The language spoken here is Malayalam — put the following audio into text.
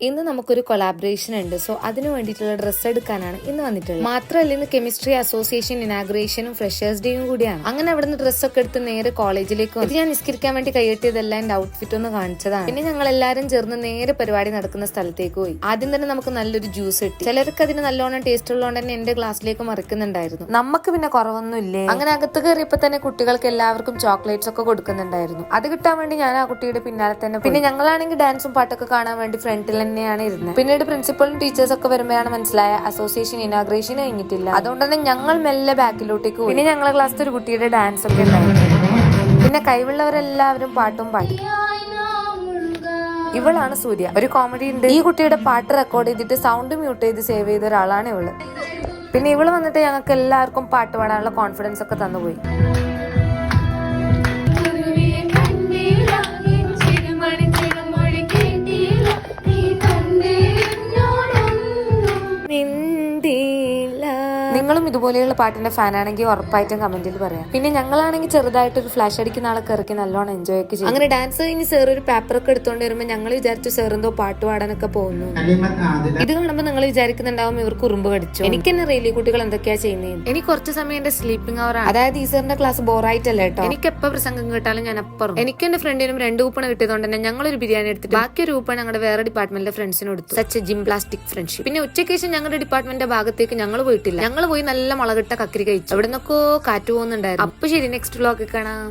ഇന്ന് നമുക്കൊരു കൊളാബറേഷൻ ഉണ്ട്. സോ അതിന് വേണ്ടിയിട്ടുള്ള ഡ്രസ്സ് എടുക്കാനാണ് ഇന്ന് വന്നിട്ടുള്ളത്. മാത്രമല്ല ഇന്ന് കെമിസ്ട്രി അസോസിയേഷൻ ഇനാഗ്രേഷനും ഫ്രഷേഴ്സ് ഡേയും കൂടിയാണ്. അങ്ങനെ അവിടുന്ന് ഡ്രസ്സൊക്കെ എടുത്ത് നേരെ കോളേജിലേക്ക് വന്നു. ഇത് ഞാൻ നിസ്കരിക്കാൻ വേണ്ടി കൈയെട്ടിയതല്ല, എന്റെ ഔട്ട്ഫിറ്റ് ഒന്ന് കാണിച്ചതാണ്. പിന്നെ ഞങ്ങൾ എല്ലാവരും ചേർന്ന് നേരെ പരിപാടി നടക്കുന്ന സ്ഥലത്തേക്ക് പോയി. ആദ്യം തന്നെ നമുക്ക് നല്ലൊരു ജ്യൂസ് കിട്ടി. ചിലർക്ക് അതിന് നല്ലോണം ടേസ്റ്റ് ഉള്ളതുകൊണ്ട് തന്നെ എന്റെ ഗ്ലാസ്സിലേക്ക് മറിക്കുന്നുണ്ടായിരുന്നു. നമുക്ക് പിന്നെ കുറവൊന്നും ഇല്ലേ. അങ്ങനെ അകത്ത് കയറിയപ്പോ തന്നെ കുട്ടികൾക്ക് എല്ലാവർക്കും ചോക്ലേറ്റ്സ് ഒക്കെ കൊടുക്കുന്നുണ്ടായിരുന്നു. അത് കിട്ടാൻ വേണ്ടി ഞാൻ ആ കുട്ടിയുടെ പിന്നാലെ തന്നെ. പിന്നെ ഞങ്ങളാണെങ്കിൽ ഡാൻസും പാട്ടൊക്കെ കാണാൻ വേണ്ടി ഫ്രണ്ടിൽ തന്നെയാണ് ഇരുന്നത്. പിന്നീട് പ്രിൻസിപ്പളും ടീച്ചേഴ്സ് ഒക്കെ വരുമ്പോഴാണ് മനസ്സിലായ അസോസിയേഷൻ ഇനാഗ്രേഷൻ കഴിഞ്ഞിട്ടില്ല. അതുകൊണ്ട് തന്നെ ഞങ്ങൾ മെല്ലെ ബാക്കിലോട്ടേക്ക് പോയി. പിന്നെ ഞങ്ങളെ ക്ലാസ്സിൽ ഒരു കുട്ടിയുടെ ഡാൻസ് ഒക്കെ ഉണ്ടായിരുന്നു. പിന്നെ കഴിവുള്ളവരെല്ലാവരും പാട്ടും പാടി. ഇവളാണ് സൂര്യ. ഒരു കോമഡി ഉണ്ട്. ഈ കുട്ടിയുടെ പാട്ട് റെക്കോർഡ് ചെയ്തിട്ട് സൗണ്ട് മ്യൂട്ട് ചെയ്ത് സേവ് ചെയ്ത ഒരാളാണ് ഇവള്. പിന്നെ ഇവള് വന്നിട്ട് ഞങ്ങൾക്ക് എല്ലാവർക്കും പാട്ട് പാടാനുള്ള കോൺഫിഡൻസ് ഒക്കെ തന്നുപോയി. നിങ്ങളും ഇതുപോലെയുള്ള പാട്ടിന്റെ ഫാൻ ആണെങ്കിൽ ഉറപ്പായിട്ടും കമന്റിൽ പറയാം. പിന്നെ ഞങ്ങളാണെങ്കിൽ ചെറുതായിട്ട് ഒരു ഫ്ലാഷ് അടിക്കുന്ന ആളൊക്കെ ഇറക്കി നല്ലോണം എൻജോയ് ഒക്കെ ചെയ്യും. അങ്ങനെ ഡാൻസ് കഴിഞ്ഞ് സാർ ഒരു പേപ്പറൊക്കെ എടുത്തോണ്ട് വരുമ്പോൾ ഞങ്ങൾ വിചാരിച്ചു സാർ എന്തോ പാട്ട് പാടാനൊക്കെ പോകുന്നു. ഇത് കാണുമ്പോൾ നിങ്ങൾ വിചാരിക്കുന്നുണ്ടാവും ഇവർക്ക് ഉറുമ്പ് കടിച്ചു. എനിക്ക് തന്നെ അറിയില്ലേ കുട്ടികൾ എന്തൊക്കെയാ ചെയ്യുന്നത്. എനിക്ക് കുറച്ച് സമയം എന്റെ സ്ലീപ്പിംഗ് അവർ ആണ്. അതായത് ഈ സാറിന്റെ ക്ലാസ് ബോറായിട്ടല്ല കേട്ടോ. എനിക്ക് എപ്പോൾ പ്രസംഗം കേട്ടാലും ഞാൻ അപ്പുറം. എനിക്ക് എന്റെ ഫ്രണ്ടിനും 2 കൂപ്പൺ കിട്ടിയതുകൊണ്ട് തന്നെ ഞങ്ങളൊരു ബിരിയാണി എടുത്തിട്ട് ബാക്കി ഒരു കൂപ്പൺ ഞങ്ങളുടെ വേറെ ഡിപ്പാർട്ട്മെന്റിലെ ഫ്രണ്ട്സിന് കൊടുത്തു. സച്ച് ജിംപ്ലാസ്റ്റിക് ഫ്രണ്ട്ഷിപ്പ്. പിന്നെ ഉച്ചയ്ക്ക് ശേഷം ഞങ്ങളുടെ ഡിപ്പാർട്ട്മെന്റിന്റെ ഭാഗത്തേക്ക് ഞങ്ങൾ പോയിട്ടില്ല. ഞങ്ങൾ പോയി നല്ല മുളകിട്ട കക്കരി കഴിച്ചു. അവിടെ നിന്നൊക്കെ കാറ്റ് പോകുന്നുണ്ടായിരുന്നു. അപ്പൊ ശരി, നെക്സ്റ്റ് വ്ലോഗ് കാണാം.